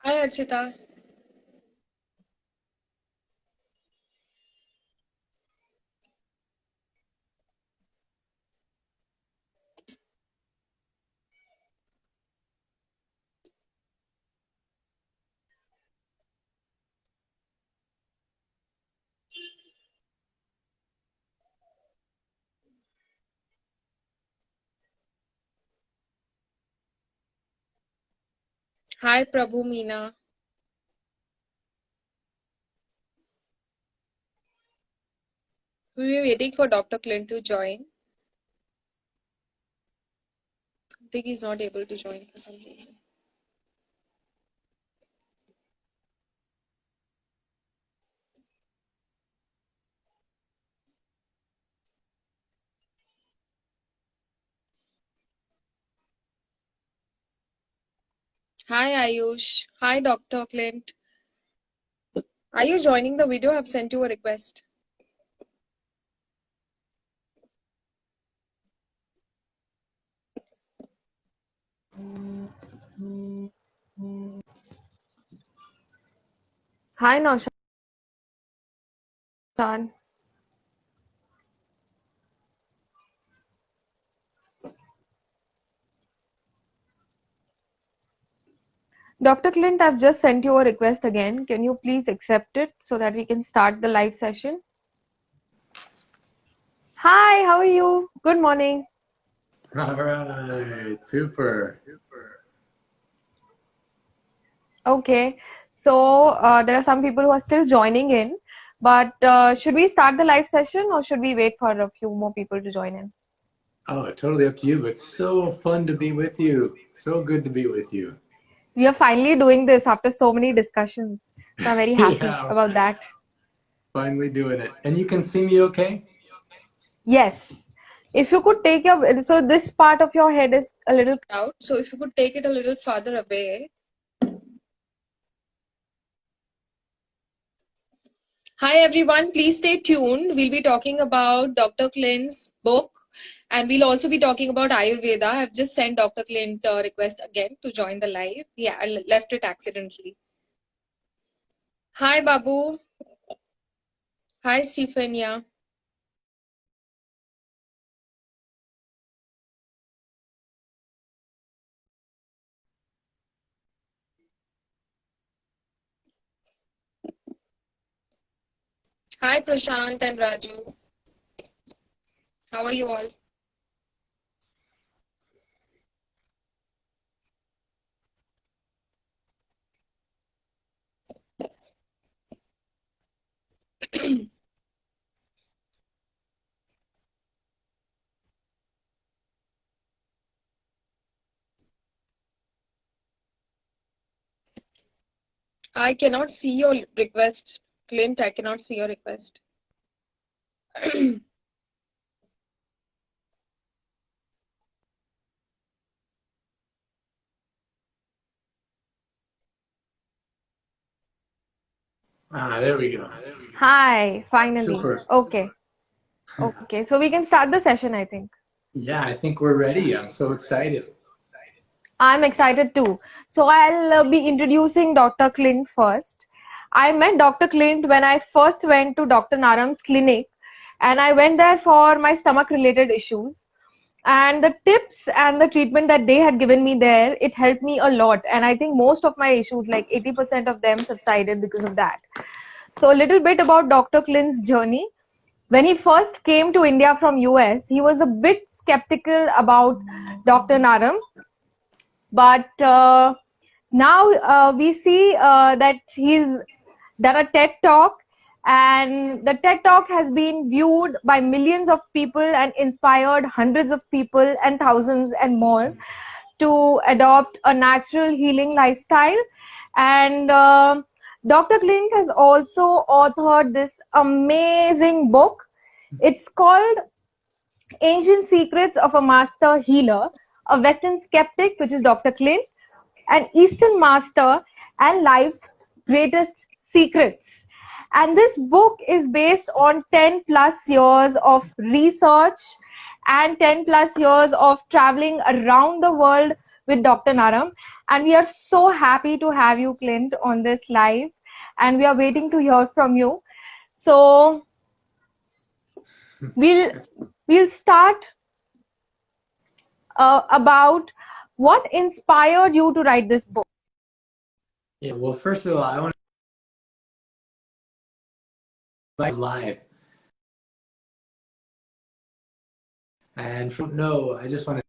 Hi, Archita. Hi, Prabhu Meena. We were waiting for Dr. Clint to join. I think he's not able to join for some reason. Hi, Ayush. Hi, Dr. Clint. Are you joining the video? I've sent you a request. Hi, Naushan. Dr. Clint, I've just sent you a request again. Can you please accept it so that we can start the live session? Hi, how are you? Good morning. All right, super. Okay, so there are some people who are still joining in, but should we start the live session or should we wait for a few more people to join in? Oh, totally up to you, but so fun to be with you. So good to be with you. We are finally doing this after so many discussions, so I'm very happy Yeah, about that. finally doing it. And you can see me okay? Yes. If you could take your, so this part of your head is a little Out. So if you could take it a little farther away. Hi, everyone. Please stay tuned. We'll be talking about Dr. Clint's book and we'll also be talking about Ayurveda. I've just sent Dr. Clint a request again to join the live. Yeah, I left it accidentally. Hi, Babu. Hi, Stephania. Hi, Prashant and Raju. How are you all? I cannot see your request, Clint. I cannot see your request. There we go. Hi, finally. Super. Okay. Okay, so we can start the session, I think. Yeah, I think we're ready. I'm so excited. I'm excited too. So I'll be introducing Dr. Clint first. I met Dr. Clint when I first went to Dr. Naram's clinic, and I went there for my stomach related issues. And the tips and the treatment that they had given me there, it helped me a lot. And I think most of my issues, like 80% of them, subsided because of that. So a little bit about Dr. Clint's journey. When he first came to India from US, he was a bit skeptical about Dr. Naram, but now we see that he's done a TED talk, and the TED talk has been viewed by millions of people and inspired hundreds of people and thousands and more to adopt a natural healing lifestyle. And Dr. Clint has also authored this amazing book. It's called Ancient Secrets of a Master Healer, a Western Skeptic, which is Dr. Clint, an Eastern Master, and Life's Greatest Secrets. And this book is based on 10 plus years of research and 10 plus years of traveling around the world with Dr. Naram. And we are so happy to have you, Clint, on this live. And we are waiting to hear from you. So we'll start about what inspired you to write this book. Yeah, well, first of all, I want to invite live. And from no, I just want to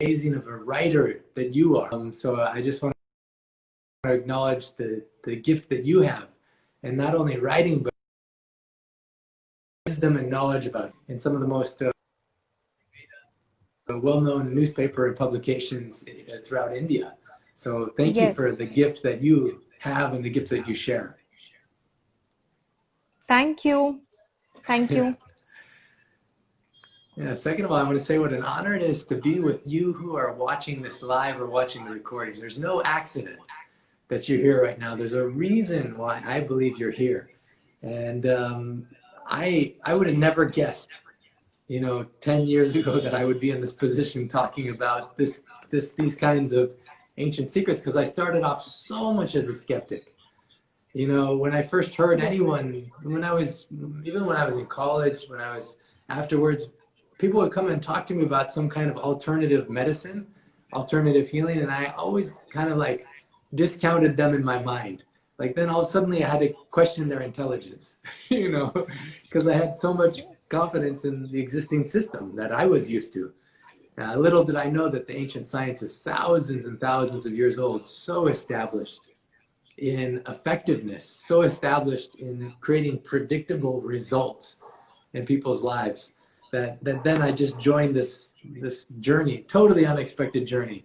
amazing of a writer that you are. So I just want to acknowledge the gift that you have, and not only writing, but wisdom and knowledge about it. And some of the most well-known newspaper and publications throughout India. So thank you for the gift that you have and the gift that you share. Thank you. Thank you. Yeah, second of all, I want to say what an honor it is to be with you who are watching this live or watching the recording. There's no accident that you're here right now. There's a reason why I believe you're here. And I would have never guessed, 10 years ago that I would be in this position talking about these kinds of ancient secrets, because I started off so much as a skeptic. When I first heard anyone, even when I was in college, when I was afterwards, people would come and talk to me about some kind of alternative medicine, alternative healing, and I always kind of like discounted them in my mind. Like then all suddenly I had to question their intelligence, because I had so much confidence in the existing system that I was used to. Little did I know that the ancient science is thousands and thousands of years old, so established in effectiveness, so established in creating predictable results in people's lives, that then I just joined this journey, totally unexpected journey.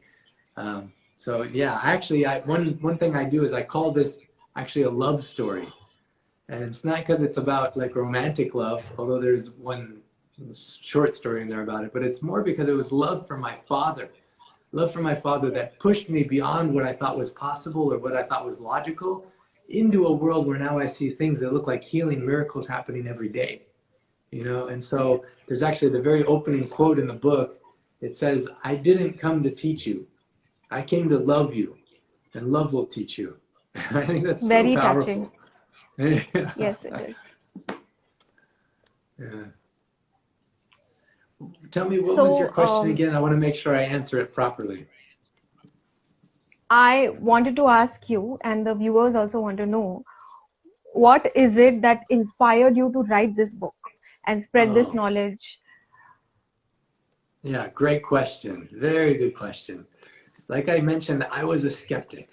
So yeah, actually, one thing I do is I call this actually a love story. And it's not because it's about like romantic love, although there's one short story in there about it, but it's more because it was love for my father. Love for my father that pushed me beyond what I thought was possible or what I thought was logical into a world where now I see things that look like healing miracles happening every day. And so there's actually the very opening quote in the book. It says, "I didn't come to teach you. I came to love you, and love will teach you." I think that's very so powerful. Touching. Yes, it is. Yeah. Tell me, what was your question again? I want to make sure I answer it properly. I wanted to ask you, and the viewers also want to know, what is it that inspired you to write this book and spread this knowledge? Yeah, great question. Very good question. Like I mentioned, I was a skeptic.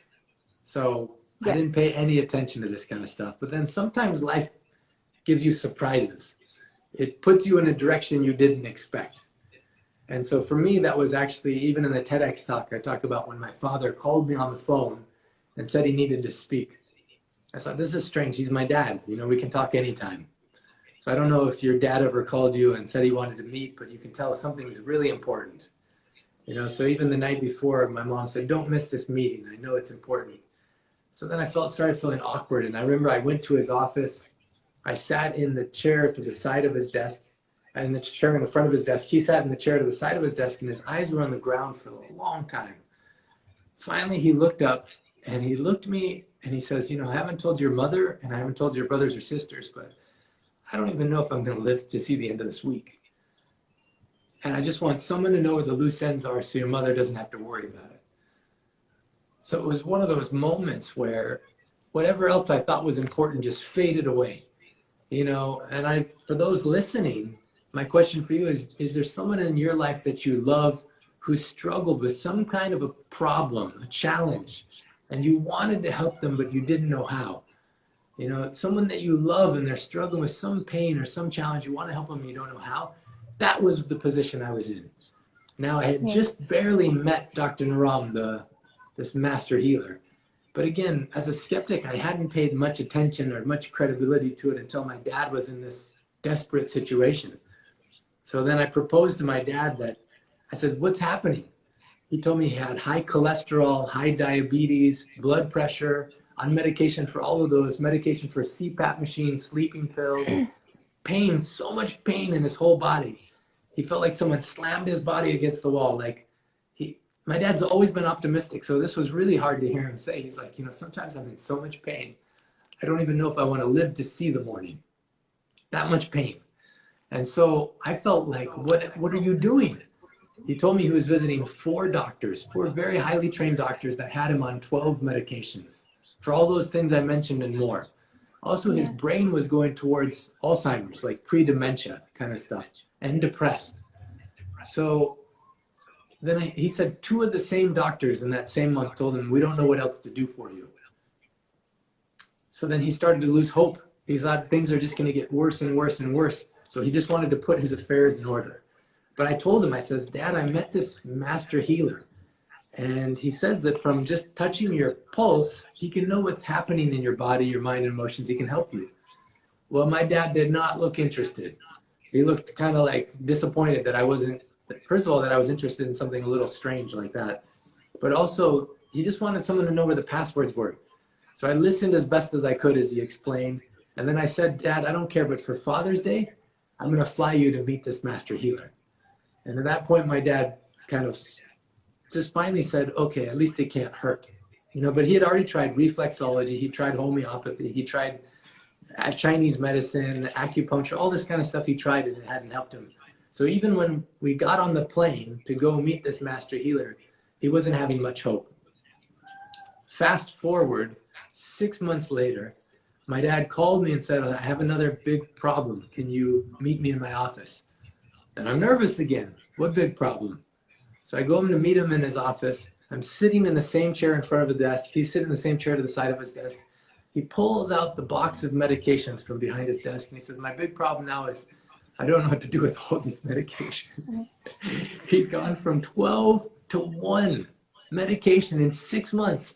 So I didn't pay any attention to this kind of stuff. But then sometimes life gives you surprises. It puts you in a direction you didn't expect. And so for me, that was actually, even in the TEDx talk, I talk about when my father called me on the phone and said he needed to speak. I thought, this is strange. He's my dad. We can talk anytime. So I don't know if your dad ever called you and said he wanted to meet, but you can tell something's really important. So even the night before, my mom said, don't miss this meeting. I know it's important. So then I started feeling awkward. And I remember I went to his office. I sat in the chair to the side of his desk, and the chair in the front of his desk. He sat in the chair to the side of his desk, and his eyes were on the ground for a long time. Finally, he looked up, and he looked at me, and he says, I haven't told your mother, and I haven't told your brothers or sisters, but I don't even know if I'm going to live to see the end of this week. And I just want someone to know where the loose ends are so your mother doesn't have to worry about it. So it was one of those moments where whatever else I thought was important just faded away. And for those listening, my question for you is there someone in your life that you love who struggled with some kind of a problem, a challenge, and you wanted to help them, but you didn't know how? Someone that you love and they're struggling with some pain or some challenge, you want to help them, you don't know how. That was the position I was in. Now, I had just barely met Dr. Naram, this master healer. But again, as a skeptic, I hadn't paid much attention or much credibility to it until my dad was in this desperate situation. So then I proposed to my dad that, I said, what's happening? He told me he had high cholesterol, high diabetes, blood pressure, on medication for all of those, medication for CPAP machines, sleeping pills, pain, so much pain in his whole body. He felt like someone slammed his body against the wall. Like my dad's always been optimistic, so this was really hard to hear him say. He's like, sometimes I'm in so much pain, I don't even know if I want to live to see the morning. That much pain. And so I felt like, what are you doing? He told me he was visiting 4 doctors, 4 very highly trained doctors that had him on 12 medications for all those things I mentioned and more. Also, his brain was going towards Alzheimer's, like pre-dementia kind of stuff, and depressed. So then he said 2 of the same doctors in that same month told him, we don't know what else to do for you. So then he started to lose hope. He thought things are just going to get worse and worse and worse. So he just wanted to put his affairs in order. But I told him, I says, Dad, I met this master healer. And he says that from just touching your pulse, he can know what's happening in your body, your mind, and emotions. He can help you. Well, my dad did not look interested. He looked kind of like disappointed that I wasn't, first of all, that I was interested in something a little strange like that. But also, he just wanted someone to know where the passwords were. So I listened as best as I could as he explained. And then I said, Dad, I don't care, but for Father's Day, I'm going to fly you to meet this master healer. And at that point, my dad kind of just finally said, okay, at least it can't hurt. But he had already tried reflexology. He tried homeopathy. He tried Chinese medicine, acupuncture, all this kind of stuff he tried, and it hadn't helped him. So even when we got on the plane to go meet this master healer, he wasn't having much hope. Fast forward, 6 months later, my dad called me and said, I have another big problem. Can you meet me in my office? And I'm nervous again. What big problem? So I go home to meet him in his office. I'm sitting in the same chair in front of his desk. He's sitting in the same chair to the side of his desk. He pulls out the box of medications from behind his desk, and he says, my big problem now is I don't know what to do with all these medications. He's gone from 12 to 1 medication in 6 months.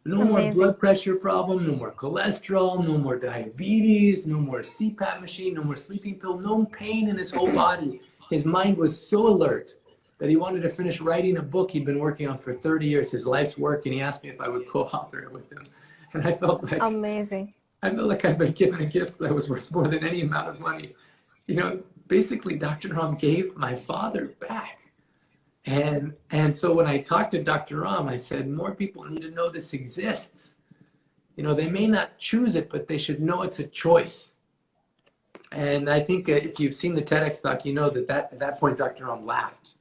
No more blood pressure problem, no more cholesterol, no more diabetes, no more CPAP machine, no more sleeping pill, no pain in his whole body. His mind was so alert that he wanted to finish writing a book he'd been working on for 30 years, his life's work, and he asked me if I would co-author it with him. And I felt like amazing. I felt like I'd been given a gift that was worth more than any amount of money. Basically Dr. Ram gave my father back. And so when I talked to Dr. Ram, I said, more people need to know this exists. They may not choose it, but they should know it's a choice. And I think if you've seen the TEDx talk, you know that at that point, Dr. Ram laughed,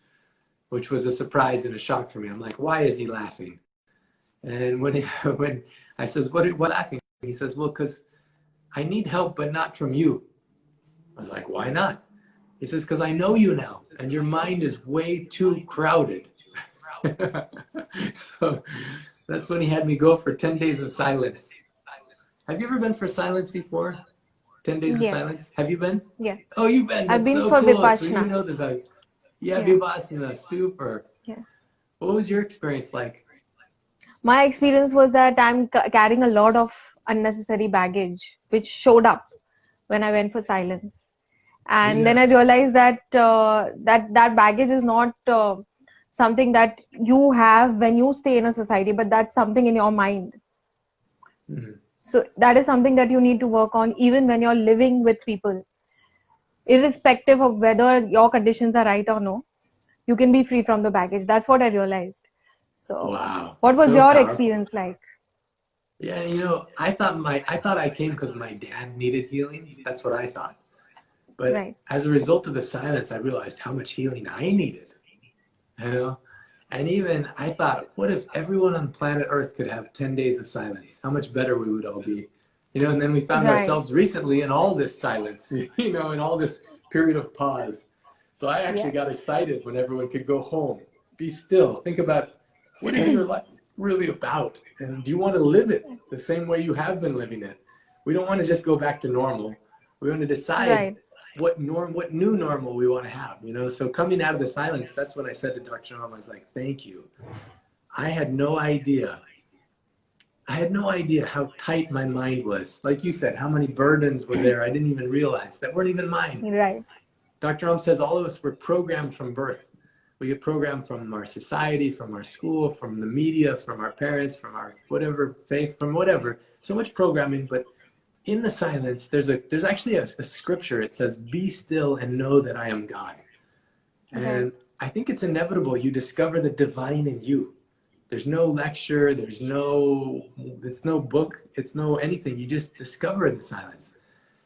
which was a surprise and a shock for me. I'm like, why is he laughing? And when I says, what laughing? He says, well, because I need help, but not from you. I was like, why not? He says, because I know you now, and your mind is way too crowded. So that's when he had me go for 10 days of silence. Have you ever been for silence before? 10 days of silence? Have you been? Yeah. Oh, you've been. I've been so for cool. Vipassana. So you know this. Yeah, Vipassana, super. Yeah. What was your experience like? My experience was that I'm carrying a lot of unnecessary baggage, which showed up when I went for silence. And then I realized that that baggage is not something that you have when you stay in a society, but that's something in your mind. Mm-hmm. So that is something that you need to work on even when you're living with people. Irrespective of whether your conditions are right or no, you can be free from the baggage. That's what I realized. So wow. What was so your powerful. experience like? Yeah, I thought I came because my dad needed healing. That's what I thought. But as a result of the silence, I realized how much healing I needed. And even I thought, what if everyone on planet Earth could have 10 days of silence? How much better we would all be. And then we found ourselves recently in all this silence, in all this period of pause. So I actually got excited when everyone could go home, be still, think about what is your life really about? And do you want to live it the same way you have been living it? We don't want to just go back to normal. We want to decide what new normal we want to have, So coming out of the silence, that's when I said to Dr. Naram, I was like, thank you. I had no idea how tight my mind was. Like you said, how many burdens were there I didn't even realize that weren't even mine. Right. Dr. Naram says all of us were programmed from birth. We get programmed from our society, from our school, from the media, from our parents, from our whatever faith, from whatever. So much programming, but in the silence, there's actually a scripture. It says, be still and know that I am God. And I think it's inevitable. You discover the divine in you. There's no lecture, it's no book, it's no anything. You just discover the silence.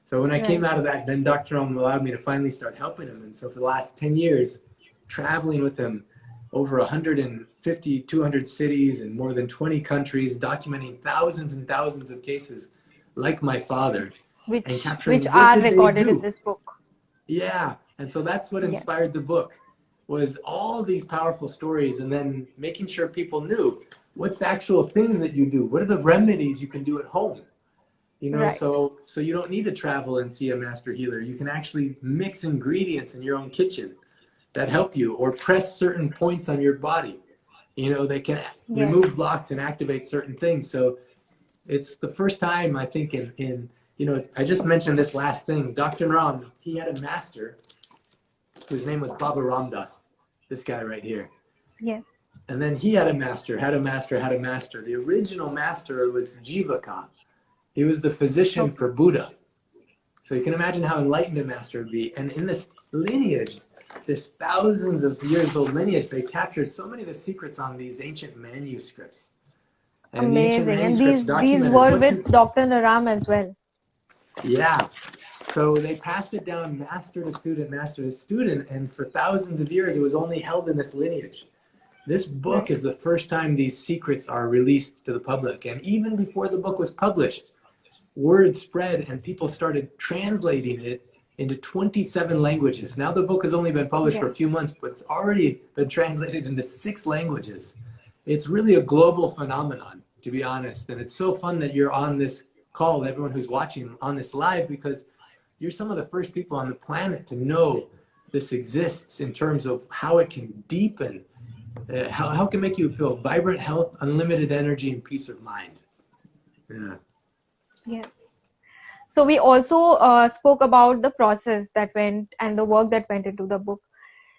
So when I came out of that, then Dr. allowed me to finally start helping him. And so for the last 10 years, traveling with him over 150, 200 cities in more than 20 countries, documenting thousands and thousands of cases like my father. Which and are recorded in this book. Yeah. And so that's what inspired the book, was all these powerful stories, and then making sure people knew what's the actual things that you do. What are the remedies you can do at home? You know, so you don't need to travel and see a master healer. You can actually mix ingredients in your own kitchen that help you, or press certain points on your body. You know, they can remove blocks and activate certain things. So it's the first time, I think, in you know, I just mentioned this last thing. Dr. Naram, he had a master whose name was Baba Ramdas, this guy right here. Yes. And then he had a master. The original master was Jivaka. He was the physician for Buddha. So you can imagine how enlightened a master would be. And in this lineage, this thousands of years old lineage, they captured so many of the secrets on these ancient manuscripts. And amazing. And these were with Dr. Naram as well. Yeah. So they passed it down master to student, and for thousands of years, it was only held in this lineage. This book is the first time these secrets are released to the public. And even before the book was published, word spread and people started translating it into 27 languages. Now the book has only been published for a few months, but it's already been translated into 6 languages. It's really a global phenomenon, to be honest. And it's so fun that you're on this call, everyone who's watching on this live, because you're some of the first people on the planet to know this exists in terms of how it can deepen, how it can make you feel vibrant health, unlimited energy, and peace of mind. Yeah. So we also spoke about the process that went and the work that went into the book.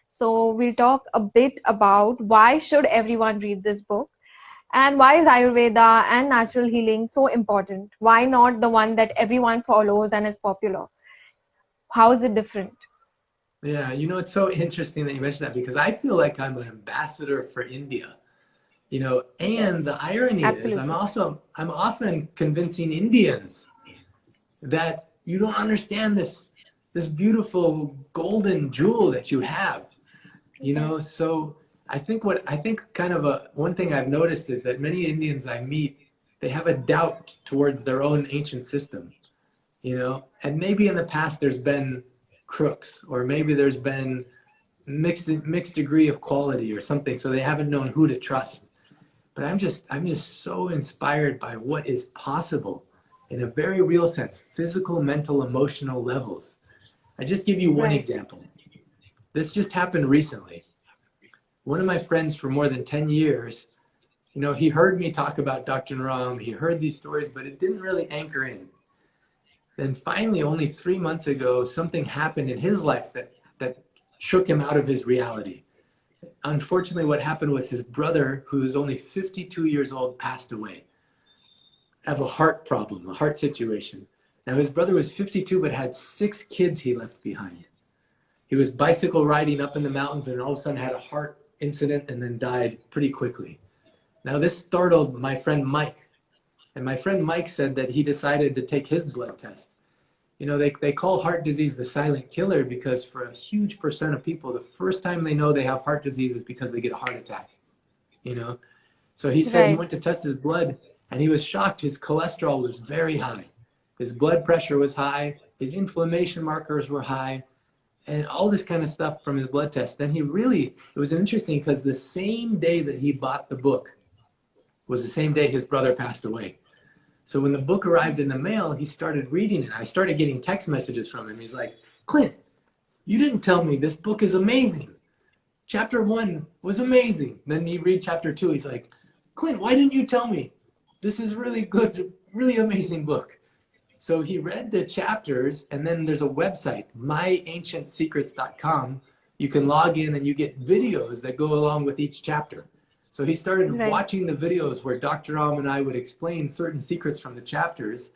So we'll talk a bit about why should everyone read this book, and why is Ayurveda and natural healing so important? Why not the one that everyone follows and is popular? How is it different? Yeah, you know, it's so interesting that you mentioned that, because I feel like I'm an ambassador for India, you know, and the irony is I'm often convincing Indians that you don't understand this beautiful golden jewel that you have, you know. So I think one thing I've noticed is that many Indians I meet, they have a doubt towards their own ancient system, you know, and maybe in the past there's been crooks, or maybe there's been mixed degree of quality or something, so they haven't known who to trust. But I'm just so inspired by what is possible in a very real sense, physical, mental, emotional levels. I just give you one example. This just happened recently. One of my friends for more than 10 years, you know, he heard me talk about Dr. Naram, he heard these stories, but it didn't really anchor in. Then finally, only 3 months ago, something happened in his life that shook him out of his reality. Unfortunately, what happened was his brother, who was only 52 years old, passed away. Have a heart problem, a heart situation. Now his brother was 52, but had 6 kids he left behind. He was bicycle riding up in the mountains and all of a sudden had a heart incident and then died pretty quickly. Now this startled my friend Mike. And my friend Mike said that he decided to take his blood test. You know, they call heart disease the silent killer, because for a huge percent of people, the first time they know they have heart disease is because they get a heart attack, you know? So he said he went to test his blood, and he was shocked. His cholesterol was very high. His blood pressure was high. His inflammation markers were high, and all this kind of stuff from his blood test. Then it was interesting, because the same day that he bought the book was the same day his brother passed away. So when the book arrived in the mail, he started reading it. I started getting text messages from him. He's like, Clint, you didn't tell me this book is amazing. Chapter 1 was amazing. Then you read chapter 2. He's like, Clint, why didn't you tell me? This is really good, really amazing book. So he read the chapters, and then there's a website, myancientsecrets.com. You can log in and you get videos that go along with each chapter. So he started watching the videos where Dr. Ram and I would explain certain secrets from the chapters.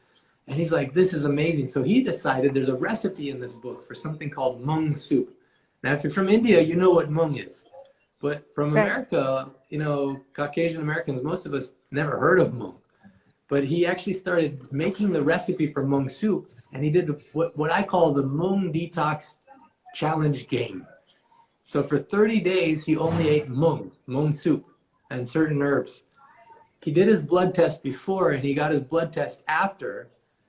And he's like, this is amazing. So he decided there's a recipe in this book for something called mung soup. Now, if you're from India, you know what mung is. But from Right. America, you know, Caucasian Americans, most of us never heard of mung. But he actually started making the recipe for mung soup, and he did what I call the mung detox challenge game. So for 30 days, he only ate mung soup, and certain herbs. He did his blood test before, and he got his blood test after.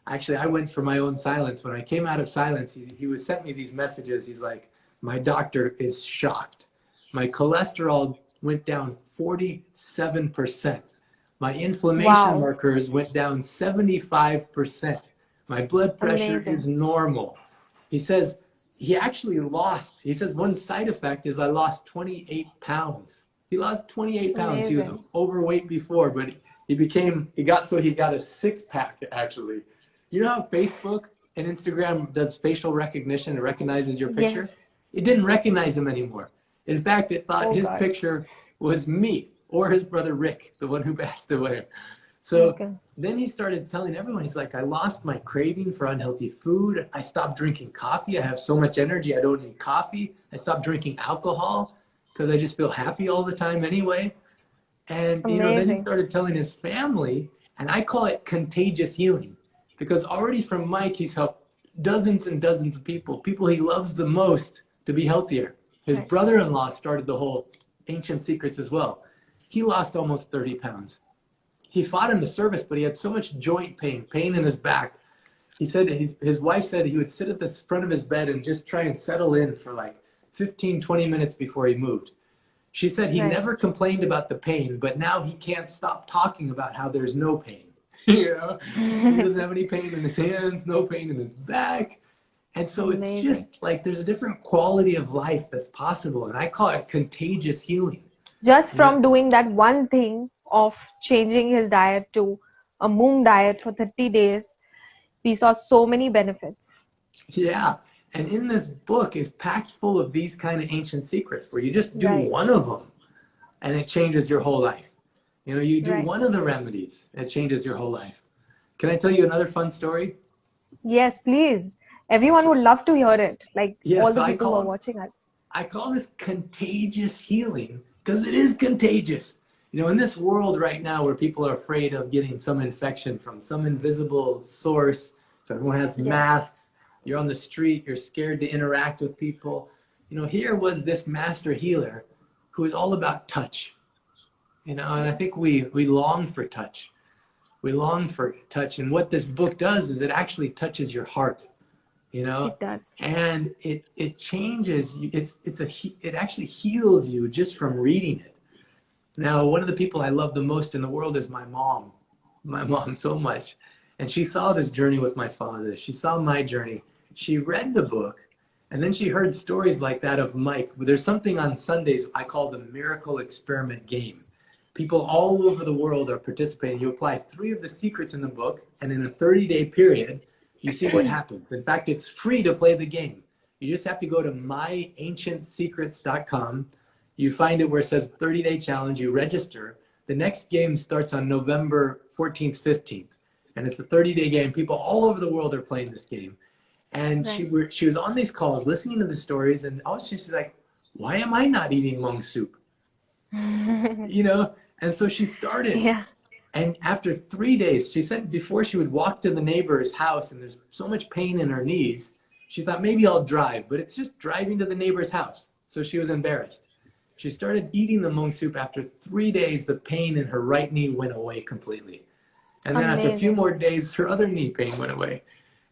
Actually, I went for my own silence. When I came out of silence, he was sent me these messages. He's like, my doctor is shocked. My cholesterol went down 47%. My inflammation Wow. markers went down 75%. My blood pressure Amazing. is normal. He says he actually lost, he says one side effect is I lost 28 pounds. He lost 28 pounds. He was Amazing. overweight before, but he got a six-pack actually. You know how Facebook and Instagram does facial recognition and recognizes your picture? Yes. It didn't recognize him anymore. In fact, it thought Oh his God. picture was me or his brother Rick, the one who passed away. So Okay. then he started telling everyone, he's like, I lost my craving for unhealthy food. I stopped drinking coffee. I have so much energy. I don't need coffee. I stopped drinking alcohol because I just feel happy all the time anyway. And, you know, then he Amazing. started telling his family, and I call it contagious healing because already from Mike, he's helped dozens and dozens of people he loves the most to be healthier. His Right. brother-in-law started the whole ancient secrets as well. He lost almost 30 pounds. He fought in the service, but he had so much joint pain in his back. He said his wife said he would sit at the front of his bed and just try and settle in for like 15, 20 minutes before he moved. She said he Right. never complained about the pain, but now he can't stop talking about how there's no pain. You know, he doesn't have any pain in his hands, no pain in his back. And so it's Amazing. just like there's a different quality of life that's possible. And I call it contagious healing. Just You know? from doing that one thing of changing his diet to a moong diet for 30 days, we saw so many benefits. Yeah. And in this book is packed full of these kind of ancient secrets where you just do Right. one of them and it changes your whole life. You know, you do Right. one of the remedies, it changes your whole life. Can I tell you another fun story? Yes, please. Everyone would love to hear it. Like Yeah, all so the people who are watching us. I call this contagious healing because it is contagious. You know, in this world right now where people are afraid of getting some infection from some invisible source, so everyone has Yes. masks, you're on the street, you're scared to interact with people. You know, here was this master healer who was all about touch. You know, and I think we long for touch. We long for touch. And what this book does is it actually touches your heart. You know, It does. and it changes. It actually heals you just from reading it. Now, one of the people I love the most in the world is my mom so much, and she saw this journey with my father. She saw my journey. She read the book, and then she heard stories like that of Mike. There's something on Sundays I call the miracle experiment game. People all over the world are participating. You apply 3 of the secrets in the book, and in a 30-day period, you see what happens. In fact, it's free to play the game. You just have to go to myancientsecrets.com. You find it where it says 30-day challenge. You register. The next game starts on November 14th, 15th. And it's a 30-day game. People all over the world are playing this game. And Right. she was on these calls listening to the stories. And also she's like, why am I not eating mung soup? You know? And so she started. Yeah. And after 3 days, she said before she would walk to the neighbor's house and there's so much pain in her knees, she thought maybe I'll drive, but it's just driving to the neighbor's house. So she was embarrassed. She started eating the mung soup. After 3 days, the pain in her right knee went away completely. And then after a few Amazing. more days, her other knee pain went away.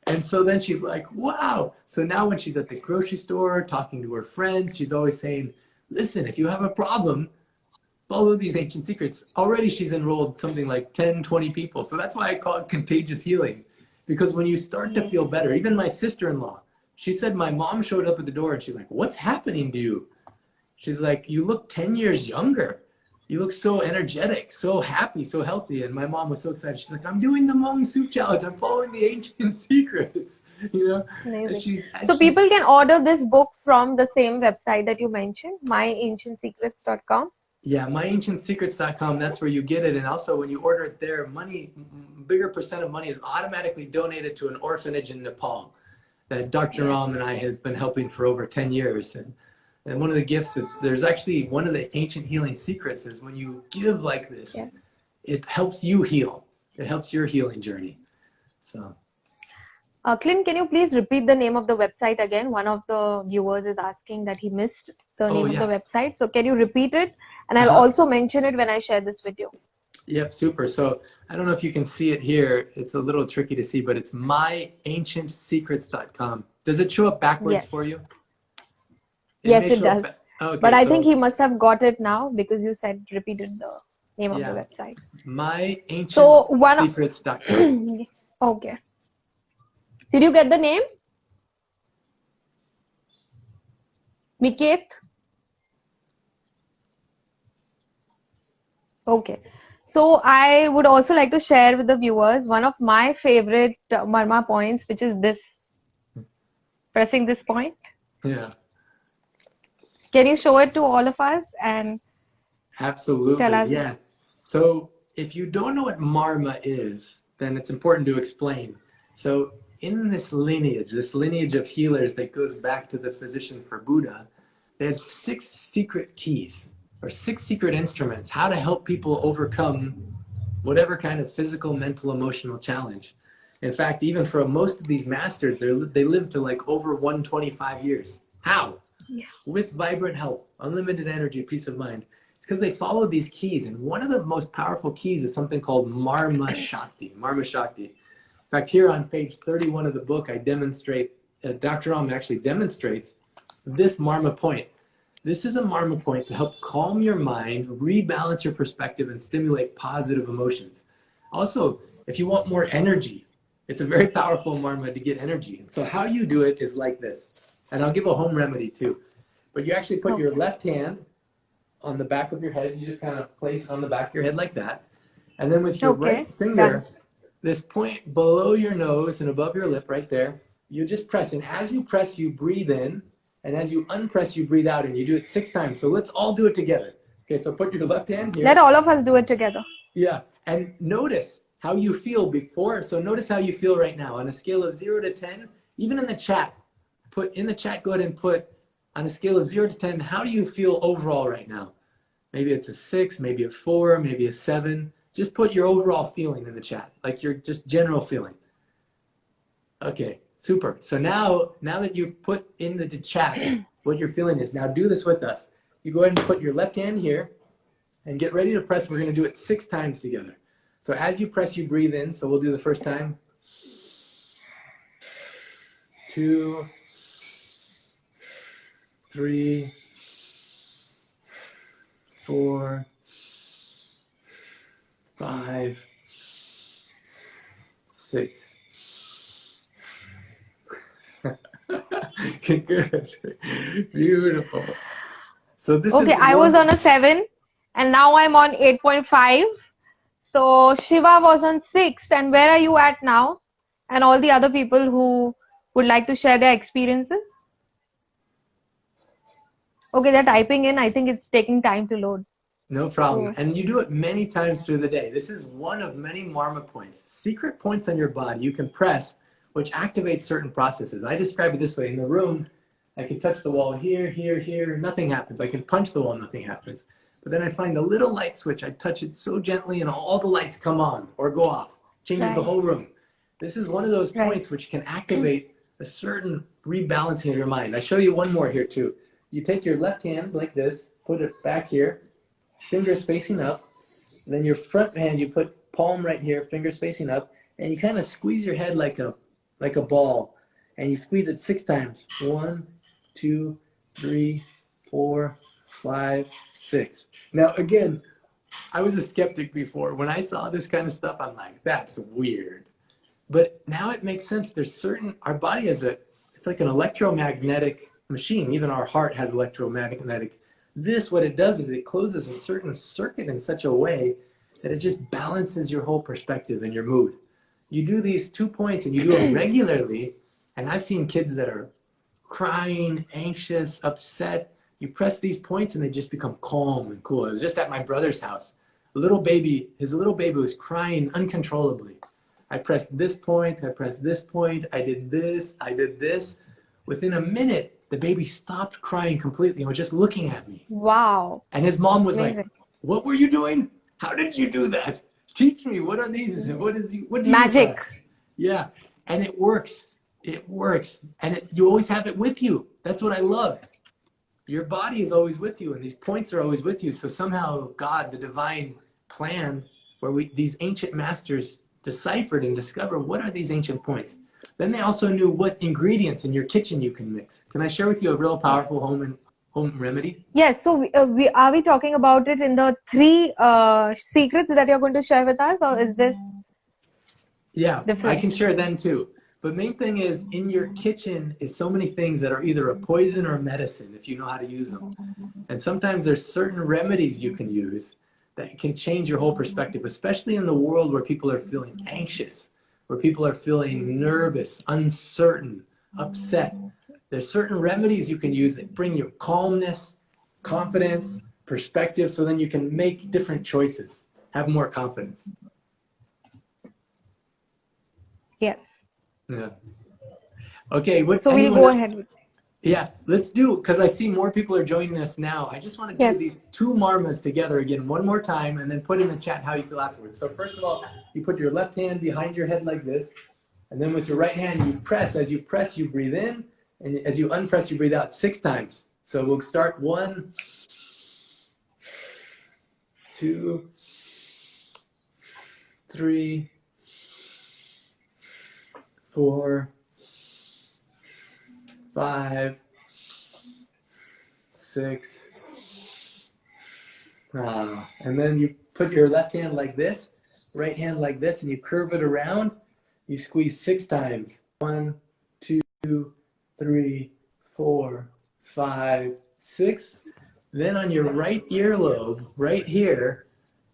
And so then she's like, wow. So now when she's at the grocery store talking to her friends, she's always saying, listen, if you have a problem, follow these ancient secrets. Already she's enrolled something like 10, 20 people. So that's why I call it contagious healing. Because when you start to feel better, even my sister-in-law, she said my mom showed up at the door and she's like, what's happening to you? She's like, you look 10 years younger. You look so energetic, so happy, so healthy. And my mom was so excited. She's like, I'm doing the mung soup challenge. I'm following the ancient secrets, you know? Amazing. So people can order this book from the same website that you mentioned, myancientsecrets.com. Yeah, myancientsecrets.com, that's where you get it. And also when you order it there, bigger percent of money is automatically donated to an orphanage in Nepal. that Dr. Naram and I have been helping for over 10 years. And one of the gifts is there's actually one of the ancient healing secrets is when you give like this, it helps you heal. It helps your healing journey. So. Clint, can you please repeat the name of the website again? One of the viewers is asking that he missed the name of the website. So can you repeat it? And I'll also mention it when I share this video. Yep, super. So I don't know if you can see it here. It's a little tricky to see, but it's myancientsecrets.com. Does it show up backwards for you? Yes, it does. Okay, but I think he must have got it now because you said repeated the name of the website. myancientsecrets.com. Okay. Did you get the name? Miket? Okay. So I would also like to share with the viewers one of my favorite marma points, which is this. Pressing this point. Yeah. Can you show it to all of us and absolutely tell us? Yeah. So if you don't know what marma is, then it's important to explain. So in this lineage of healers that goes back to the physician for Buddha, they had 6 secret keys or 6 secret instruments, how to help people overcome whatever kind of physical, mental, emotional challenge. In fact, even for most of these masters, they live to like over 125 years. How? Yes. With vibrant health, unlimited energy, peace of mind. It's because they follow these keys. And one of the most powerful keys is something called marma shakti. Marma shakti. In fact, here on page 31 of the book, I demonstrate, Dr. Ram actually demonstrates this marma point. This is a marma point to help calm your mind, rebalance your perspective, and stimulate positive emotions. Also, if you want more energy, it's a very powerful marma to get energy. So how you do it is like this. And I'll give a home remedy too. But you actually put your left hand on the back of your head. You just kind of place it on the back of your head like that. And then with your right finger, this point below your nose and above your lip right there, you just press. And as you press, you breathe in. And as you unpress, you breathe out. And you do it 6 times. So let's all do it together. Okay, so put your left hand here. Let all of us do it together. Yeah. And notice how you feel before. So notice how you feel right now. On a scale of 0 to 10, even in the chat, go ahead and put on a scale of 0 to 10, how do you feel overall right now? Maybe it's a 6, maybe a 4, maybe a 7. Just put your overall feeling in the chat, like your just general feeling. Okay, super. So now that you've put in the chat what your feeling is, now do this with us. You go ahead and put your left hand here and get ready to press. We're going to do it 6 times together. So as you press, you breathe in. So we'll do the first time. 2, 3, 4, 5, 6. Good. Beautiful. So this is I was on a 7 and now I'm on 8.5. So Shiva was on 6. And where are you at now? And all the other people who would like to share their experiences? Okay, they're typing in. I think it's taking time to load. No problem. And you do it many times through the day. This is one of many marma points. Secret points on your body you can press, which activates certain processes. I describe it this way. In the room, I can touch the wall here, here, here. Nothing happens. I can punch the wall. Nothing happens. But then I find a little light switch. I touch it so gently and all the lights come on or go off. Changes the whole room. This is one of those points which can activate a certain rebalancing of your mind. I show you one more here too. You take your left hand like this, put it back here, fingers facing up. Then your front hand, you put palm right here, fingers facing up, and you kind of squeeze your head like a ball. And you squeeze it 6 times. 1, 2, 3, 4, 5, 6. Now again, I was a skeptic before. When I saw this kind of stuff, I'm like, that's weird. But now it makes sense. Our body has it's like an electromagnetic machine. Even our heart has electromagnetic. What it does is it closes a certain circuit in such a way that it just balances your whole perspective and your mood. You do these 2 points and you do them regularly. And I've seen kids that are crying, anxious, upset. You press these points and they just become calm and cool. It was just at my brother's house. His little baby was crying uncontrollably. I pressed this point, I pressed this point, I did this, I did this. Within a minute, the baby stopped crying completely and was just looking at me. Wow. And his mom was Amazing. like, "What were you doing? How did you do that? Teach me. What are these? What do you Magic. press?" Yeah, and it works. It works, and you always have it with you. That's what I love. Your body is always with you, and these points are always with you. So somehow God, the divine plan, where these ancient masters deciphered and discovered what are these ancient points. Then they also knew what ingredients in your kitchen you can mix. Can I share with you a real powerful home remedy? Yes. So are we talking about it in the 3 secrets that you're going to share with us, or is this Yeah, different? I can share them too. But main thing is, in your kitchen is so many things that are either a poison or medicine if you know how to use them. And sometimes there's certain remedies you can use that can change your whole perspective, especially in the world where people are feeling anxious, where people are feeling nervous, uncertain, upset. There's certain remedies you can use that bring you calmness, confidence, perspective, so then you can make different choices, have more confidence. Yes. Yeah. Okay. So we'll go ahead with. Yeah, let's do, because I see more people are joining us now. I just want to do Yes. these 2 marmas together again one more time, and then put in the chat how you feel afterwards. So first of all, you put your left hand behind your head like this, and then with your right hand you press. As you press, you breathe in, and as you unpress, you breathe out 6 times. So we'll start 1, 2, 3, 4, 5, 6. And then you put your left hand like this, right hand like this, and you curve it around. You squeeze 6 times. 1, 2, 3, 4, 5, 6. Then on your right earlobe, right here,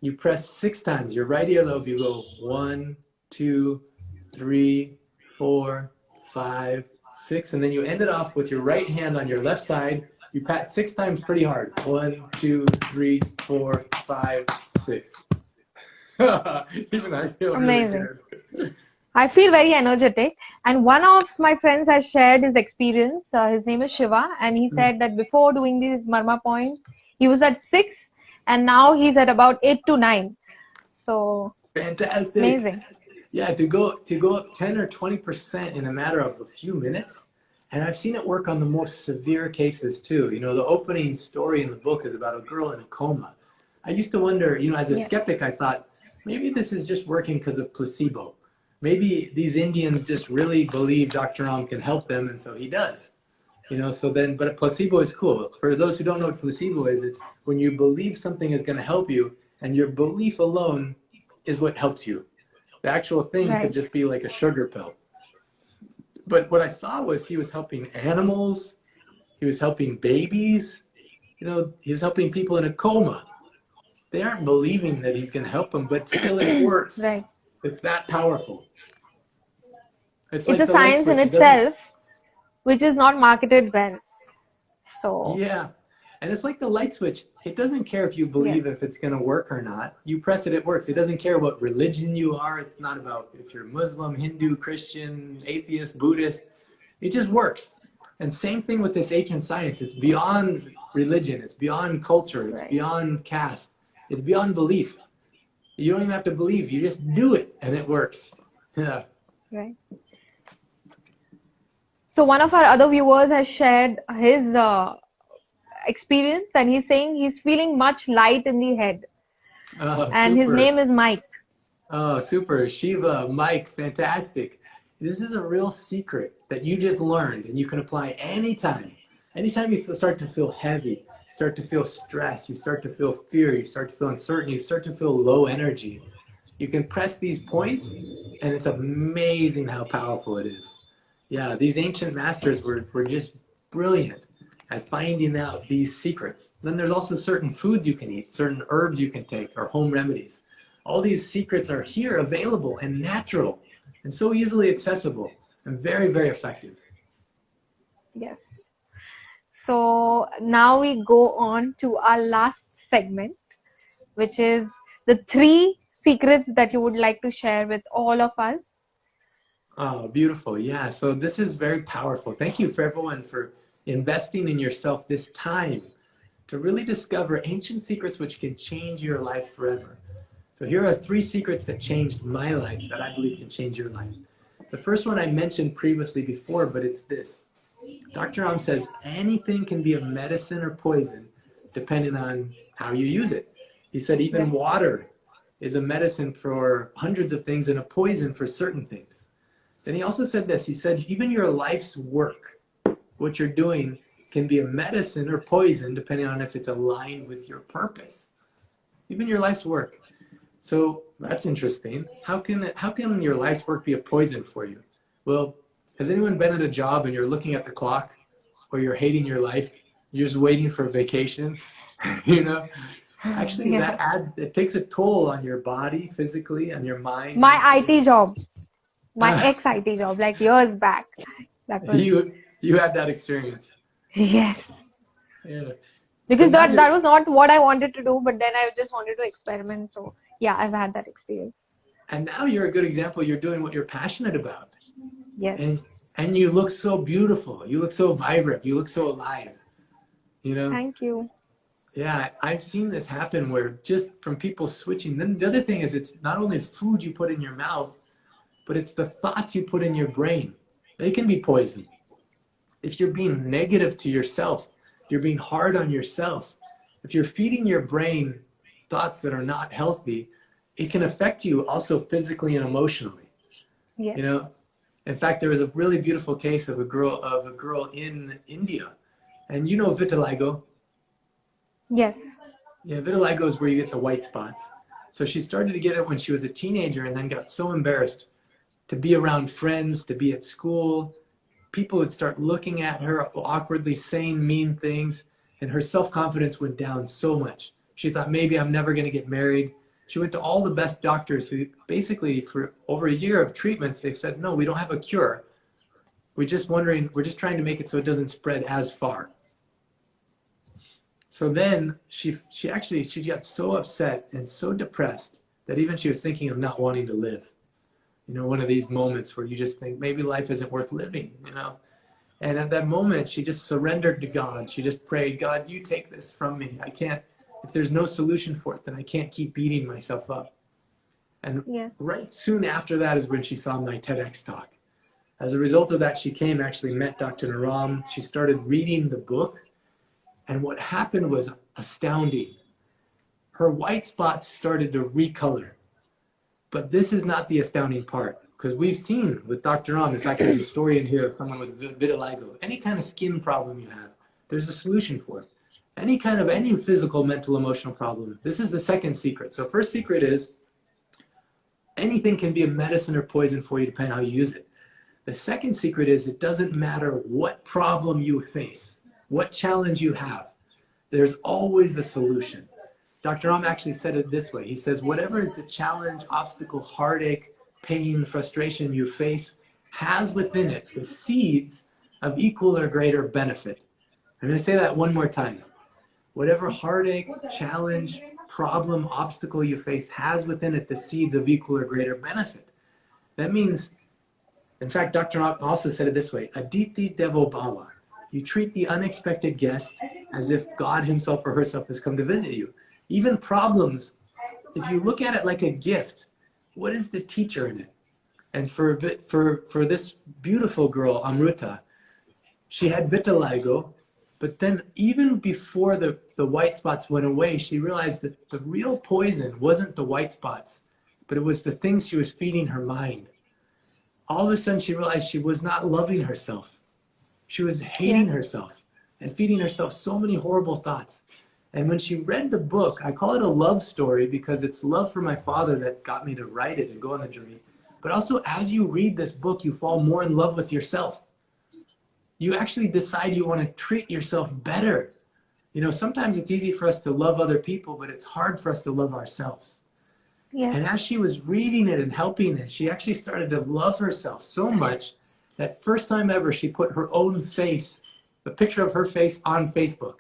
you press 6 times. Your right earlobe, you go 1, 2, 3, 4, 5, 6, and then you end it off with your right hand on your left side. You pat 6 times pretty hard. 1, 2, 3, 4, 5, 6. Even I feel Amazing. really good. I feel very energetic. And one of my friends has shared his experience. His name is Shiva, and he said that before doing these marma points, he was at 6, and now he's at about 8 to 9. So Fantastic. amazing. Yeah, to go up 10 or 20% in a matter of a few minutes. And I've seen it work on the most severe cases too. You know, the opening story in the book is about a girl in a coma. I used to wonder, you know, as a skeptic, I thought, maybe this is just working because of placebo. Maybe these Indians just really believe Dr. Ram can help them, and so he does. You know, so then, but a placebo is cool. For those who don't know what placebo is, it's when you believe something is going to help you, and your belief alone is what helps you. The actual thing could just be like a sugar pill. But what I saw was he was helping animals. He was helping babies. You know, he's helping people in a coma. They aren't believing that he's going to help them, but still it works. Right. It's that powerful. It's like a the light science in switch. itself, which is not marketed well. So Yeah. And it's like the light switch. It doesn't care if you believe if it's going to work or not. You press it, it works. It doesn't care what religion you are. It's not about if you're Muslim, Hindu, Christian, atheist, Buddhist. It just works. And same thing with this ancient science. It's beyond religion. It's beyond culture. It's beyond caste. It's beyond belief. You don't even have to believe. You just do it, and it works. Yeah. Right. So one of our other viewers has shared his experience, and he's saying he's feeling much light in the head. And his name is Mike. Oh, super. Shiva, Mike, fantastic. This is a real secret that you just learned and you can apply anytime. Anytime you start to feel heavy, start to feel stress, you start to feel fear, you start to feel uncertain, you start to feel low energy. You can press these points and it's amazing how powerful it is. Yeah, these ancient masters were just brilliant at finding out these secrets. Then there's also certain foods you can eat, certain herbs you can take, or home remedies. All these secrets are here, available and natural, and so easily accessible, and very, very effective. Yes. So now we go on to our last segment, which is the 3 secrets that you would like to share with all of us Oh, beautiful. Yeah. So this is very powerful. Thank you for everyone for investing in yourself this time to really discover ancient secrets which can change your life forever. So here are 3 secrets that changed my life that I believe can change your life. The first one I mentioned previously before, but it's this. Dr. Ram says anything can be a medicine or poison depending on how you use it. He said even water is a medicine for hundreds of things and a poison for certain things. Then he also said this. He said even your life's work, what you're doing, can be a medicine or poison depending on if it's aligned with your purpose. Even your life's work. So that's interesting. How can your life's work be a poison for you? Well, has anyone been at a job and you're looking at the clock or you're hating your life? You're just waiting for vacation, you know? Actually, it takes a toll on your body, physically, on your mind. My IT job, my ex-IT job, like years back. That was... You had that experience. Yes. Yeah. Because that was not what I wanted to do, but then I just wanted to experiment. So yeah, I've had that experience. And now you're a good example. You're doing what you're passionate about. Yes. And you look so beautiful. You look so vibrant. You look so alive. You know? Thank you. Yeah, I've seen this happen where just from people switching. Then the other thing is it's not only food you put in your mouth, but it's the thoughts you put in your brain. They can be poison. If you're being negative to yourself, if you're being hard on yourself, if you're feeding your brain thoughts that are not healthy, it can affect you also physically and emotionally. Yes. You know, in fact, there was a really beautiful case of a girl in India, and you know vitiligo. Yes. Yeah, vitiligo is where you get the white spots. So she started to get it when she was a teenager and then got so embarrassed to be around friends, to be at school. People would start looking at her awkwardly, saying mean things, and her self-confidence went down so much. She thought, maybe I'm never going to get married. She went to all the best doctors who basically for over a year of treatments, they've said, no, we don't have a cure. We're just trying to make it so it doesn't spread as far. So then she got so upset and so depressed that even she was thinking of not wanting to live. You know, one of these moments where you just think maybe life isn't worth living, you know. And at that moment, she just surrendered to God. She just prayed, God, you take this from me. I can't, if there's no solution for it, then I can't keep beating myself up. And right soon after that is when she saw my TEDx talk. As a result of that, she actually met Dr. Naram. She started reading the book. And what happened was astounding. Her white spots started to recolor. But this is not the astounding part, because we've seen with Dr. Ram, in fact, there's a story in here of someone with vitiligo. Any kind of skin problem you have, there's a solution for it. Any physical, mental, emotional problem. This is the second secret. So first secret is anything can be a medicine or poison for you depending on how you use it. The second secret is it doesn't matter what problem you face, what challenge you have, there's always a solution. Dr. Ram actually said it this way. He says, whatever is the challenge, obstacle, heartache, pain, frustration you face has within it the seeds of equal or greater benefit. I'm going to say that one more time. Whatever heartache, challenge, problem, obstacle you face has within it the seeds of equal or greater benefit. That means, in fact, Dr. Ram also said it this way, Aditi Devo Bhava. You treat the unexpected guest as if God himself or herself has come to visit you. Even problems, if you look at it like a gift, what is the teacher in it? And for this beautiful girl, Amruta, she had vitiligo, but then even before the white spots went away, she realized that the real poison wasn't the white spots, but it was the things she was feeding her mind. All of a sudden she realized she was not loving herself. She was hating herself and feeding herself so many horrible thoughts. And when she read the book, I call it a love story because it's love for my father that got me to write it and go on the journey. But also as you read this book, you fall more in love with yourself. You actually decide you want to treat yourself better. You know, sometimes it's easy for us to love other people, but it's hard for us to love ourselves. Yes. And as she was reading it and helping it, she actually started to love herself so much that first time ever she put her own face, the picture of her face on Facebook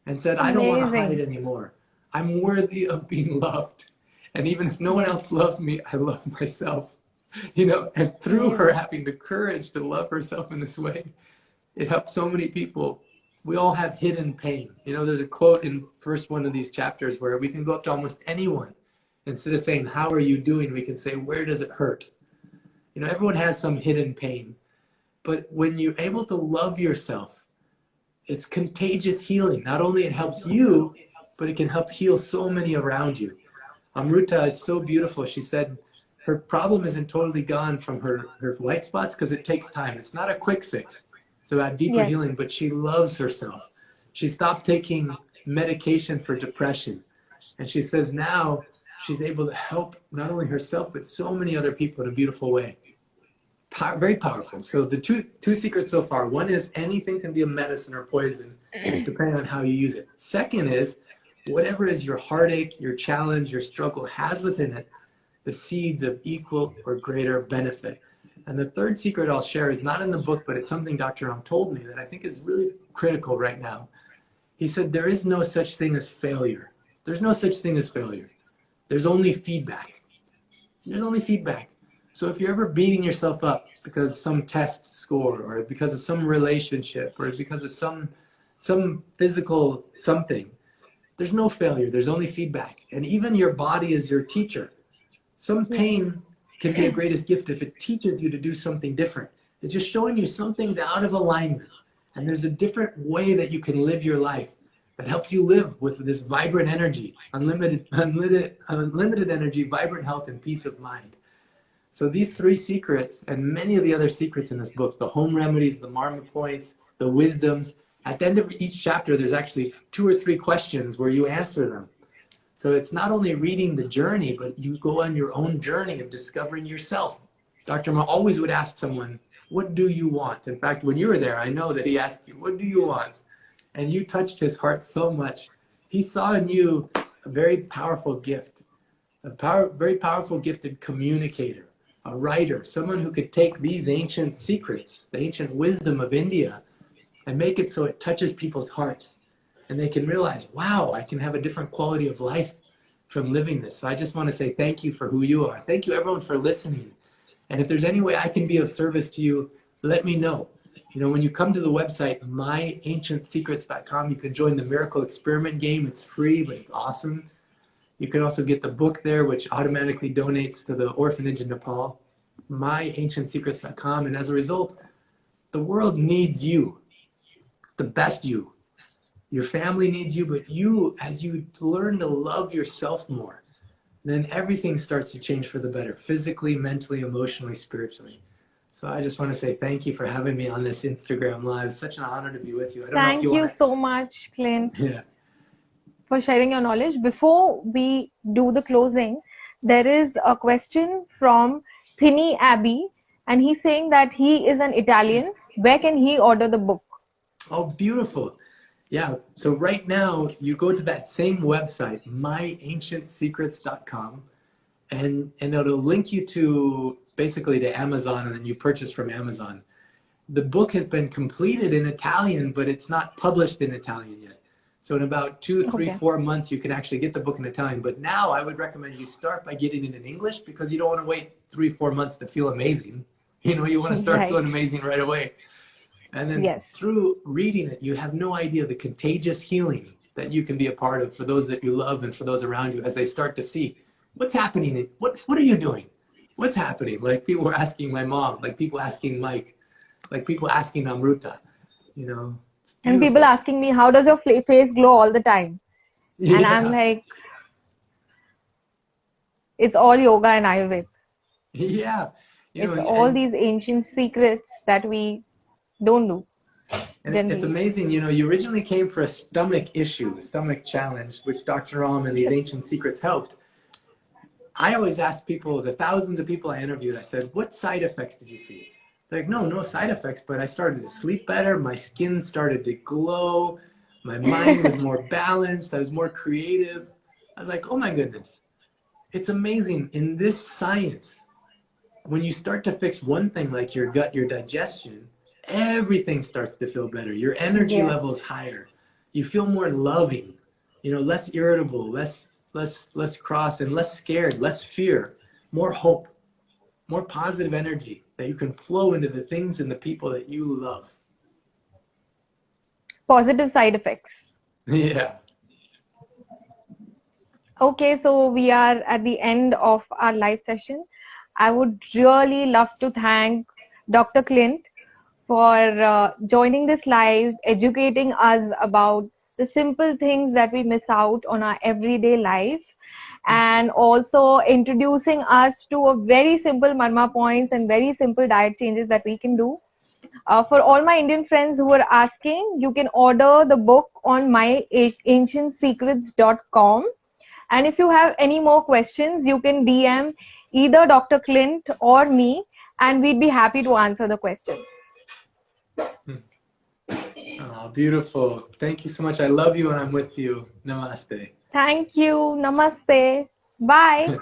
and said, I don't want to hide anymore. I'm worthy of being loved. And even if no one else loves me, I love myself. you know, and through her Amazing. having the courage to love herself in this way, it helped so many people. We all have hidden pain. You know, there's a quote in first one of these chapters where we can go up to almost anyone. Instead of saying, how are you doing? We can say, where does it hurt? You know, everyone has some hidden pain. But when you're able to love yourself, it's contagious healing. Not only it helps you, but it can help heal so many around you. Amruta is so beautiful. She said her problem isn't totally gone from her white spots because it takes time. It's not a quick fix. It's about deeper Yes. healing, but she loves herself. She stopped taking medication for depression. And she says now she's able to help not only herself, but so many other people in a beautiful way. Very powerful. So the two secrets so far. One is anything can be a medicine or poison, depending on how you use it. Second is whatever is your heartache, your challenge, your struggle has within it, the seeds of equal or greater benefit. And the third secret I'll share is not in the book, but it's something Dr. Ram told me that I think is really critical right now. He said, there is no such thing as failure. There's no such thing as failure. There's only feedback. There's only feedback. So if you're ever beating yourself up because of some test score or because of some relationship or because of some physical something, there's no failure. There's only feedback. And even your body is your teacher. Some pain can be a greatest gift if it teaches you to do something different. It's just showing you something's out of alignment. And there's a different way that you can live your life that helps you live with this vibrant energy, unlimited energy, vibrant health, and peace of mind. So these three secrets and many of the other secrets in this book, the home remedies, the marma points, the wisdoms, at the end of each chapter, there's actually 2 or 3 questions where you answer them. So it's not only reading the journey, but you go on your own journey of discovering yourself. Dr. Ma always would ask someone, what do you want? In fact, when you were there, I know that he asked you, what do you want? And you touched his heart so much. He saw in you a very powerful gift, very powerful gifted communicator, a writer, someone who could take these ancient secrets, the ancient wisdom of India, and make it so it touches people's hearts. And they can realize, wow, I can have a different quality of life from living this. So I just want to say thank you for who you are. Thank you, everyone, for listening. And if there's any way I can be of service to you, let me know. You know, when you come to the website, myancientsecrets.com, you can join the Miracle Experiment game. It's free, but it's awesome. You can also get the book there, which automatically donates to the orphanage in Nepal, myancientsecrets.com. And as a result, the world needs you, the best you. Your family needs you, but you, as you learn to love yourself more, then everything starts to change for the better, physically, mentally, emotionally, spiritually. So I just want to say thank you for having me on this Instagram Live. It's such an honor to be with you. I don't know if Thank you you want to... so much, Clint, Yeah. for sharing your knowledge. Before we do the closing, there is a question from Thinny Abbey, and he's saying that he is an Italian. Where can he order the book? Oh, beautiful. Yeah, so right now you go to that same website, myancientsecrets.com, and it'll link you to basically to Amazon, and then you purchase from Amazon. The book has been completed in Italian, but it's not published in Italian yet. So in about 2, 3, 4 months, you can actually get the book in Italian. But now I would recommend you start by getting it in English, because you don't want to wait 3, 4 months to feel amazing. You know, you want to start feeling amazing right away. And then through reading it, you have no idea the contagious healing that you can be a part of for those that you love and for those around you as they start to see what's happening. What are you doing? What's happening? Like people were asking my mom, like people asking Mike, like people asking Amruta, you know. And people asking me, how does your face glow all the time? Yeah. And I'm like, it's all yoga and Ayurveda. Yeah. You It's know, all these ancient secrets that we don't do. And it's amazing, you know, you originally came for a stomach issue, a stomach challenge, which Dr. Ram and these ancient secrets helped. I always ask people, the thousands of people I interviewed, I said, what side effects did you see? They're like, no side effects, but I started to sleep better. My skin started to glow. My mind was more balanced. I was more creative. I was like, oh my goodness. It's amazing. In this science, when you start to fix one thing like your gut, your digestion, everything starts to feel better. Your energy level is higher. You feel more loving, you know, less irritable, less cross, and less scared, less fear, more hope, more positive energy, that you can flow into the things and the people that you love. Positive side effects. Yeah. Okay, so we are at the end of our live session. I would really love to thank Dr. Clint for joining this live, educating us about the simple things that we miss out on our everyday life, and also introducing us to a very simple marma points and very simple diet changes that we can do. For all my Indian friends who are asking, you can order the book on myancientsecrets.com. And if you have any more questions, you can DM either Dr. Clint or me, and we'd be happy to answer the questions. Oh, beautiful. Thank you so much. I love you and I'm with you. Namaste. Thank you. Namaste. Bye.